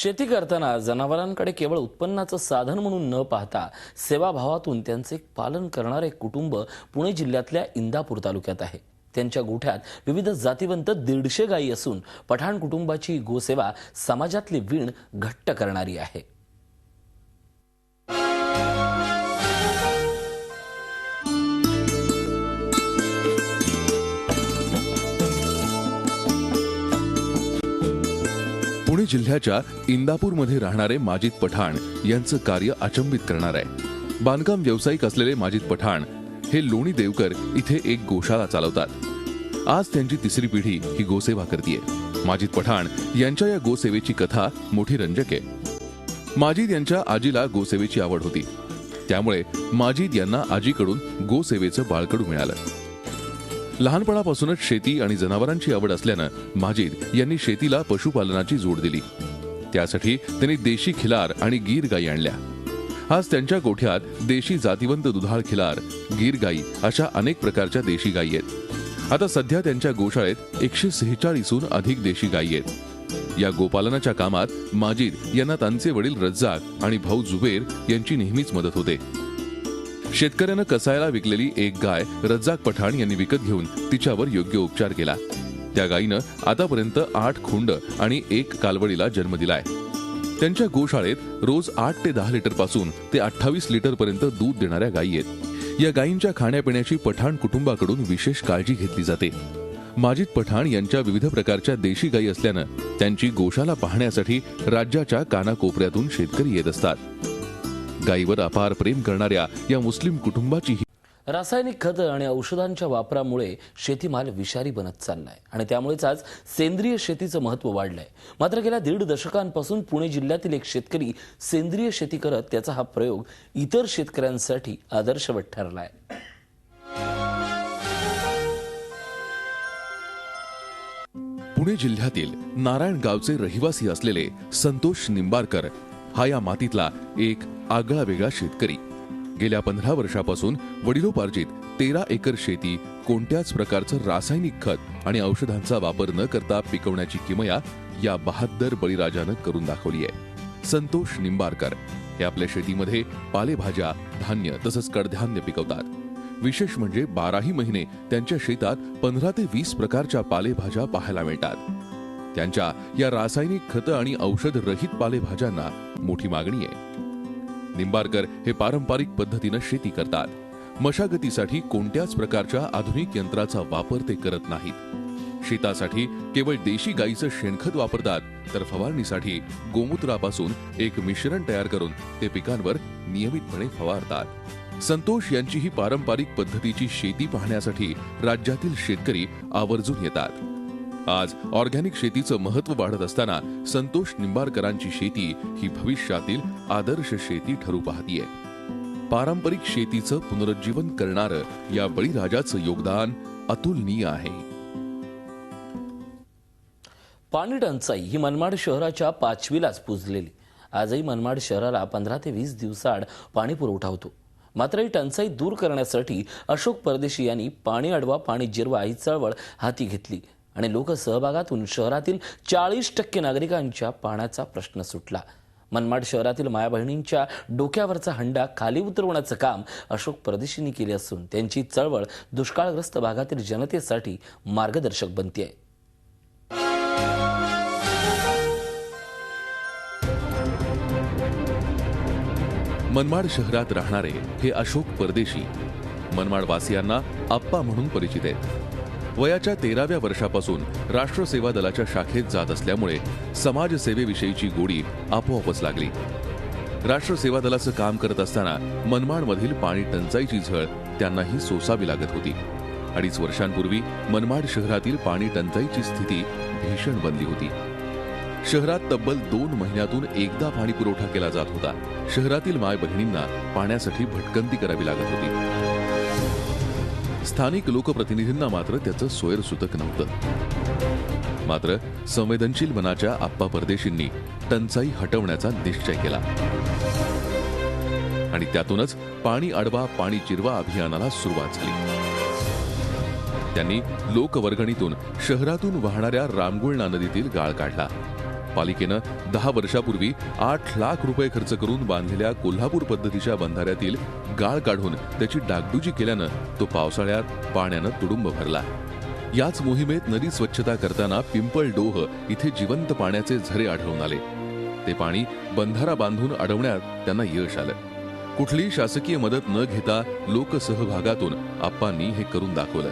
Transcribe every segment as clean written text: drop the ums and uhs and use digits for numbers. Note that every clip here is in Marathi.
शेती करताना जनावरांकडे केवळ उत्पन्नाचं साधन म्हणून न पाहता सेवाभावातून त्यांचे पालन करणारे कुटुंब पुणे जिल्ह्यातल्या इंदापूर तालुक्यात आहे। त्यांच्या गोठ्यात विविध जातीवंत 150 गायी असून पठाण कुटुंबाची गोसेवा समाजातली वीण घट्ट करणारी आहे। पुणे जिल्ह्याच्या इंदापूरमध्ये राहणारे माजिद पठाण यांचं कार्य अचंबित करणार आहे। बांधकाम व्यावसायिक असलेले माजिद पठाण हे लोणी देवकर इथे एक गोशाळा चालवतात। आज त्यांची तिसरी पिढी ही गोसेवा करते। माजिद पठाण यांच्या या गोसेवेची कथा मोठी रंजक आहे। माजिद यांच्या आजीला गोसेवेची आवड होती, त्यामुळे माजिद यांना आजीकडून गोसेवेचं बाळकडू मिळालं। लहानपणापासूनच शेती आणि जनावरांची आवड असल्यानं माजिद यांनी शेतीला पशुपालनाची जोड दिली। त्यासाठी त्यांनी देशी खिलार आणि गीर गायी आणल्या। आज त्यांच्या गोठ्यात देशी जातीवंत दुधाळ खिलार, गीर गायी अशा अनेक प्रकारच्या देशी गायी आहेत। आता सध्या त्यांच्या गोशाळेत 146हून अधिक देशी गायी आहेत। या गोपालनाच्या कामात माजिद यांना त्यांचे वडील रज्जाक आणि भाऊ जुबेर यांची नेहमीच मदत होते। शेतकऱ्यानं कसायला विकलेली एक गाय रज्जाक पठाण यांनी विकत घेऊन तिच्यावर योग्य उपचार केला। त्या गायीनं आतापर्यंत 8 खुंड आणि 1 कालवडीला जन्म दिलाय। त्यांच्या गोशाळेत रोज 8 ते 10 लिटर पासून ते 28 लिटर पर्यंत दूध देणाऱ्या गायी आहेत। या गायींच्या खाण्यापिण्याची पठाण कुटुंबाकडून विशेष काळजी घेतली जाते। माजिद पठाण यांच्या विविध प्रकारच्या देशी गायी असल्यानं त्यांची गोशाला पाहण्यासाठी राज्याच्या कानाकोपऱ्यातून शेतकरी येत असतात। गायीवर अपार प्रेम करणाऱ्या या मुस्लिम कुटुंबाची रासायनिक खतं आणि औषधांच्या वापरामुळे शेतीमाल विषारी बनत चाललाय आणि त्यामुळेच आज सेंद्रिय शेतीचं महत्त्व वाढलंय। मात्र गेल्या 1.5 दशकांपासून पुणे जिल्ह्यातील एक शेतकरी सेंद्रिय शेती करत त्याचा हा प्रयोग इतर शेतकऱ्यांसाठी आदर्शवत ठरलाय। पुणे जिल्ह्यातील नारायण गावचे रहिवासी असलेले संतोष निंबारकर हा या मातीतला एक आगळा वेगळा शेतकरी। गेल्या 15 वर्षापासून वडिलोपार्जित 13 एकर शेती कोणत्याच प्रकारचं रासायनिक खत आणि औषधांचा वापर न करता पिकवण्याची किमया या बहादर बळीराजानं करून दाखवली आहे। संतोष निंबारकर हे आपल्या शेतीमध्ये पालेभाज्या, धान्य तसंच कडधान्य पिकवतात। विशेष म्हणजे 12ही महिने त्यांच्या शेतात 15 ते 20 प्रकारच्या पालेभाज्या पाहायला मिळतात। त्यांच्या या रासायनिक खत आणि औषध रहित पालेभाज्यांना मोठी मागणी आहे। निंबारकर हे पारंपरिक पद्धतीने शेती करतात। मशागतीसाठी कोणत्याच प्रकारच्या आधुनिक यंत्राचा वापर ते करत नाहीत। शेतासाठी केवळ देशी गायीचं शेणखत वापरतात, तर फवारणीसाठी गोमूत्रापासून एक मिश्रण तयार करून ते पिकांवर नियमितपणे फवारतात। संतोष यांची ही पारंपरिक पद्धतीची शेती पाहण्यासाठी राज्यातील शेतकरी आवर्जून येतात। आज ऑर्गॅनिक शेतीचं महत्त्व वाढत असताना संतोष निंबारकरांची शेती ही भविष्यातील आदर्श शेती ठरू पाहतीये। पारंपरिक शेतीचं पुनरुज्जीवन करणारं या बळीराजाचं योगदान अतुलनीय आहे। पाणी टंचाई ही मनमाड शहराच्या 5वीलाच पुजलेली। आजही मनमाड शहराला 15 ते 20 दिवसाआड पाणी पुरवठा होतो। मात्र ही टंचाई दूर करण्यासाठी अशोक परदेशी यांनी पाणी अडवा पाणी जिरवा ही चळवळ हाती घेतली आणि लोकसहभागातून शहरातील 40% नागरिकांच्या पाण्याचा प्रश्न सुटला। मनमाड शहरातील माया बहिणींच्या डोक्यावरचा हंडा खाली उतरवण्याचं काम अशोक परदेशींनी केले असून त्यांची चळवळ दुष्काळग्रस्त भागातील जनतेसाठी मार्गदर्शक बनते आहे। मनमाड शहरात राहणारे हे अशोक परदेशी मनमाड वासियांना आप्पा म्हणून परिचित आहेत। वयाच्या 13व्या वर्षापासून राष्ट्र सेवा दलाच्या शाखेत जात असल्यामुळे समाजसेवेविषयीची गोडी आपोआपच लागली। राष्ट्र सेवा दलाचं काम करत असताना मनमाडमधील पाणी टंचाईची झळ त्यांनाही सोसावी लागत होती। 2.5 वर्षांपूर्वी मनमाड शहरातील पाणी टंचाईची स्थिती भीषण बनली होती। शहरात तब्बल 2 महिन्यातून एकदा पाणी पुरवठा केला जात होता। शहरातील माय बहिणींना पाण्यासाठी भटकंती करावी लागत होती। स्थानिक लोकप्रतिनिधींना मात्र त्याचं सोयरसुतक नव्हतं। मात्र संवेदनशील मनाच्या आप्पा परदेशींनी टंचाई हटवण्याचा निश्चय केला आणि त्यातूनच पाणी अडवा पाणी जिरवा अभियानाला सुरुवात झाली। त्यांनी लोकवर्गणीतून शहरातून वाहणाऱ्या रामगुळणा नदीतील गाळ काढला। पालिकेनं 10 वर्षापूर्वी 8 लाख रुपये खर्च करून बांधलेल्या कोल्हापूर पद्धतीच्या बंधाऱ्यातील गाळ काढून त्याची डागडुजी केल्यानं तो पावसाळ्यात पाण्यानं तुडुंब भरला. याच मोहिमेत नदी स्वच्छता करताना पिंपळडोह इथे जिवंत पाण्याचे झरे आढळून आले. ते पाणी बंधारा बांधून अडवण्यात त्यांना यश आलं. कुठलीही शासकीय मदत न घेता लोकसहभागातून आप्पांनी हे करून दाखवलं.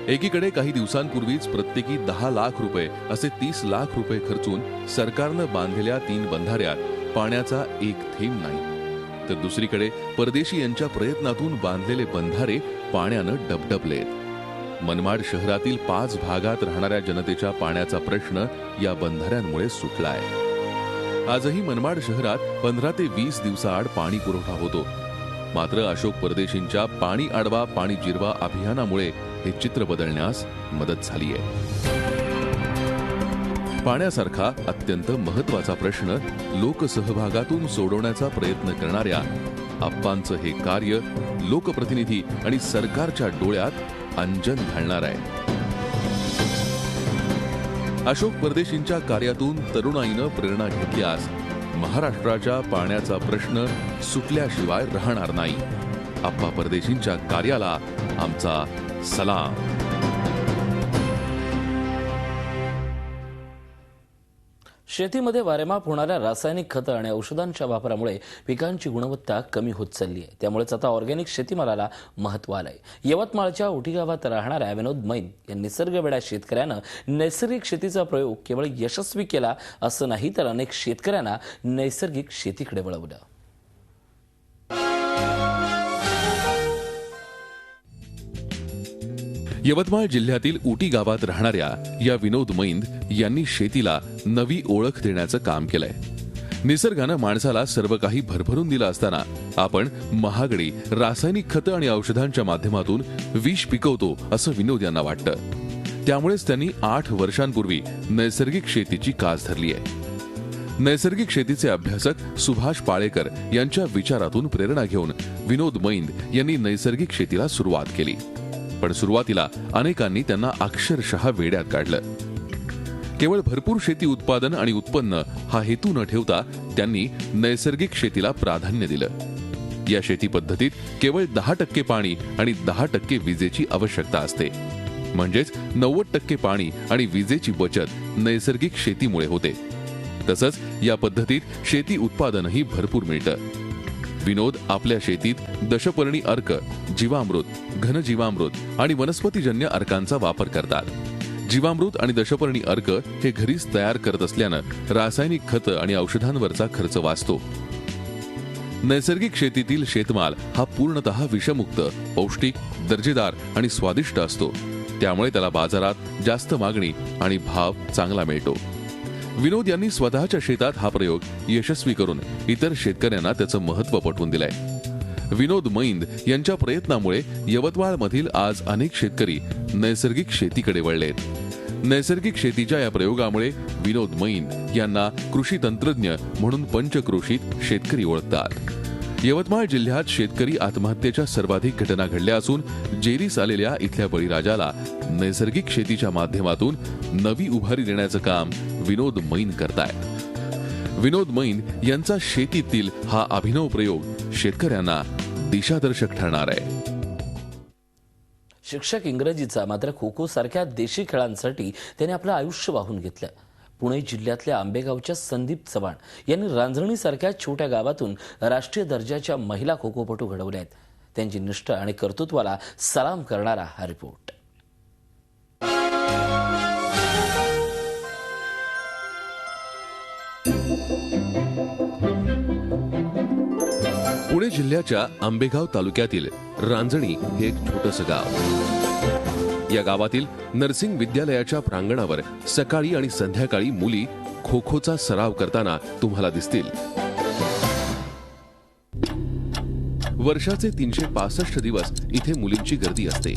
एकीकडे काही दिवसांपूर्वीच प्रत्येकी 10 लाख रुपये असे 30 लाख रुपये खर्चून सरकारनं बांधलेल्या 3 बंधाऱ्यात पाण्याचा एक थेंब नाही, तर दुसरीकडे परदेशी यांच्या प्रयत्नातून बांधलेले बंधारे पाण्यानं डबडबलेत. मनमाड शहरातील 5 भागात राहणाऱ्या जनतेच्या पाण्याचा प्रश्न या बंधाऱ्यांमुळे सुटलाय. आजही मनमाड शहरात 15 ते 20 दिवसाआड पाणी पुरवठा होतो. मात्र अशोक परदेशींच्या पाणी अडवा पाणी जिरवा अभियानामुळे हे चित्र बदलण्यास मदत झाली आहे. पाण्यासारखा अत्यंत महत्वाचा प्रश्न लोकसहभागातून सोडवण्याचा प्रयत्न करणाऱ्या आप्पांचं हे कार्य लोकप्रतिनिधी आणि सरकारच्या डोळ्यात अंजन घालणार आहे. अशोक परदेशींच्या कार्यातून तरुणाईनं प्रेरणा घेतल्यास महाराष्ट्राच्या पाण्याचा प्रश्न सुटल्याशिवाय राहणार नाही. आप्पा परदेशींच्या कार्याला आमचा सलाम. शेतीमध्ये वारेमाप होणाऱ्या रासायनिक खतं आणि औषधांच्या वापरामुळे पिकांची गुणवत्ता कमी होत चालली आहे. त्यामुळेच आता ऑर्गॅनिक शेतीमालाला महत्त्व आलंय. यवतमाळच्या उटी गावात राहणाऱ्या विनोद मैन या निसर्गवेड्या शेतकऱ्यानं नैसर्गिक शेतीचा प्रयोग केवळ यशस्वी केला असं नाही, तर अनेक शेतकऱ्यांना नैसर्गिक शेतीकडे वळवलं. यवतमाळ जिल्ह्यातील उटी गावात राहणाऱ्या या विनोद मैंद यांनी शेतीला नवी ओळख देण्याचं काम केलंय. निसर्गानं माणसाला सर्व काही भरभरून दिलं असताना आपण महागडी रासायनिक खतं आणि औषधांच्या माध्यमातून विष पिकवतो असं विनोद यांना वाटतं. त्यामुळेच त्यांनी 8 वर्षांपूर्वी नैसर्गिक शेतीची कास धरली आहे. नैसर्गिक शेतीचे अभ्यासक सुभाष पाळेकर यांच्या विचारातून प्रेरणा घेऊन विनोद मैंद यांनी नैसर्गिक शेतीला सुरुवात केली. पण सुरुवातीला अनेकांनी त्यांना अक्षरशः वेड्यात काढलं. केवळ भरपूर शेती उत्पादन आणि उत्पन्न हा हेतू न ठेवता त्यांनी नैसर्गिक शेतीला प्राधान्य दिलं. या शेती पद्धतीत केवळ 10% पाणी आणि 10% विजेची आवश्यकता असते. म्हणजेच 90% पाणी आणि विजेची बचत नैसर्गिक शेतीमुळे होते. तसंच या पद्धतीत शेती उत्पादनही भरपूर मिळतं. विनोद आपल्या शेतीत दशपर्णी अर्क, जीवामृत, घनजीवामृत आणि वनस्पतीजन्य अर्कांचा वापर करतात. जीवामृत आणि दशपर्णी अर्क हे घरीच तयार करत असल्यानं रासायनिक खतं आणि औषधांवरचा खर्च वाचतो. नैसर्गिक शेतीतील शेतमाल हा पूर्णतः विषमुक्त, पौष्टिक, दर्जेदार आणि स्वादिष्ट असतो. त्यामुळे त्याला बाजारात जास्त मागणी आणि भाव चांगला मिळतो. विनोद यांनी स्वतःच्या शेतात हा प्रयोग यशस्वी करून इतर शेतकऱ्यांना त्याचं महत्त्व पटवून दिलंय. विनोद मैंद यांच्या प्रयत्नामुळे यवतमाळमधील आज अनेक शेतकरी नैसर्गिक शेतीकडे वळलेत. नैसर्गिक शेतीच्या या प्रयोगामुळे विनोद मैंद यांना कृषी तंत्रज्ञ म्हणून पंचक्रोशीत शेतकरी ओळखतात. यवतमाळ जिल्ह्यात शेतकरी आत्महत्येच्या सर्वाधिक घटना घडल्या असून जेरीस आलेल्या इथल्या बळीराजाला नैसर्गिक शेतीच्या माध्यमातून नवी उभारी देण्याचं काम विनोद मैंद करतायत. विनोद मैंद यांचा शेतीतील हा अभिनव प्रयोग शेतकऱ्यांना दिशादर्शक ठरणार आहे. शिक्षक इंग्रजीचा, मात्र खो खो सारख्या देशी खेळांसाठी त्याने आपलं आयुष्य वाहून घेतलं. पुणे जिल्ह्यातल्या आंबेगावच्या संदीप चव्हाण यांनी रांजणीसारख्या छोट्या गावातून राष्ट्रीय दर्जाच्या महिला खो खोपटू घडवल्या आहेत. त्यांची निष्ठा आणि कर्तृत्वाला सलाम करणारा हा रिपोर्ट. पुणे जिल्ह्याच्या आंबेगाव तालुक्यातील रांजणी हे एक छोटंसं गाव. या गावातील नर्सिंग विद्यालयाच्या प्रांगणावर सकाळी आणि संध्याकाळी मुली खो खोचा सराव करताना तुम्हाला दिसतील. वर्षाचे 365 दिवस इथे मुलींची गर्दी असते.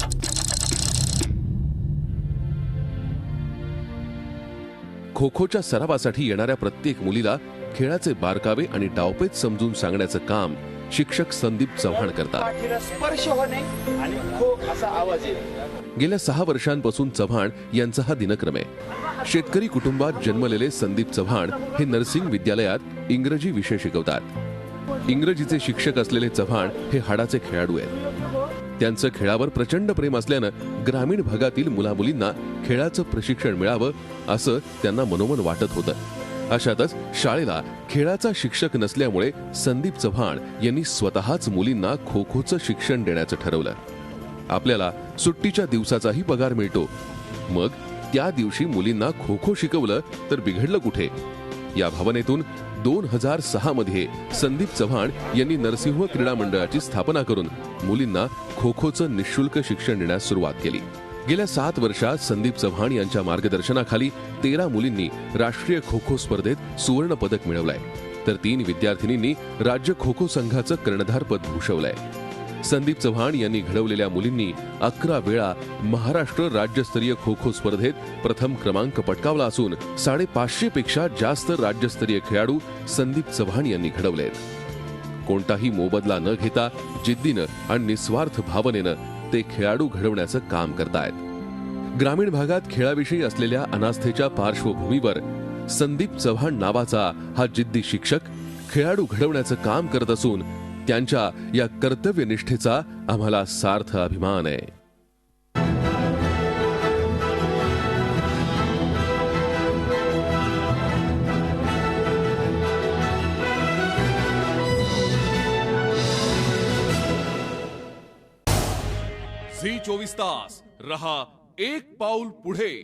खो खोच्या सरावासाठी येणाऱ्या प्रत्येक मुलीला खेळाचे बारकावे आणि डावपेच समजून सांगण्याचं काम शिक्षक संदीप चव्हाण करतात. स्पर्श होणे आणि खो असा आवाज येईल. गेल्या 6 वर्षांपासून चव्हाण यांचा हा दिनक्रम आहे. शेतकरी कुटुंबात जन्मलेले संदीप चव्हाण हे नर्सिंग विद्यालयात इंग्रजी विषय शिकवतात. इंग्रजीचे शिक्षक असलेले चव्हाण हे हाडाचे खेळाडू आहेत. त्यांचं खेळावर प्रचंड प्रेम असल्यानं ग्रामीण भागातील मुलामुलींना खेळाचं प्रशिक्षण मिळावं असं त्यांना मनोमन वाटत होतं. अशातच शाळेला खेळाचा शिक्षक नसल्यामुळे संदीप चव्हाण यांनी स्वतःच मुलींना खो खोचं शिक्षण देण्याचं ठरवलं. आपल्याला सुट्टीच्या दिवसाचाही पगार मिळतो, मग त्या दिवशी मुलींना खो खो शिकवलं तर बिघडलं कुठे, या भावनेतून 2006 मध्ये संदीप चव्हाण यांनी नरसिंह क्रीडा मंडळाची स्थापना करून मुलींना खो खोचं निःशुल्क शिक्षण देण्यास सुरुवात केली. गेल्या 7 वर्षात संदीप चव्हाण यांच्या मार्गदर्शनाखाली 13 मुलींनी राष्ट्रीय खो खो स्पर्धेत सुवर्ण पदक मिळवलंय, तर 3 विद्यार्थिनींनी राज्य खो खो संघाचं कर्णधार पद भूषवलंय. संदीप चव्हाण यांनी घडवलेल्या मुलींनी 11 वेळा महाराष्ट्र राज्यस्तरीय खो खो स्पर्धेत प्रथम क्रमांक पटकावला असून 550 पेक्षा जास्त राज्यस्तरीय खेळाडू संदीप चव्हाण यांनी घडवलेत. कोणताही मोबदला न घेता जिद्दीनं आणि निस्वार्थ भावनेनं ते खेळाडू घडवण्याचं काम करतायत. ग्रामीण भागात खेळाविषयी असलेल्या अनास्थेच्या पार्श्वभूमीवर संदीप चव्हाण नावाचा हा जिद्दी शिक्षक खेळाडू घडवण्याचं काम करत असून त्यांच्या या कर्तव्यनिष्ठेचा आम्हाला सार्थ अभिमान आहे. झी 24 तास रहा एक पाऊल पुढे.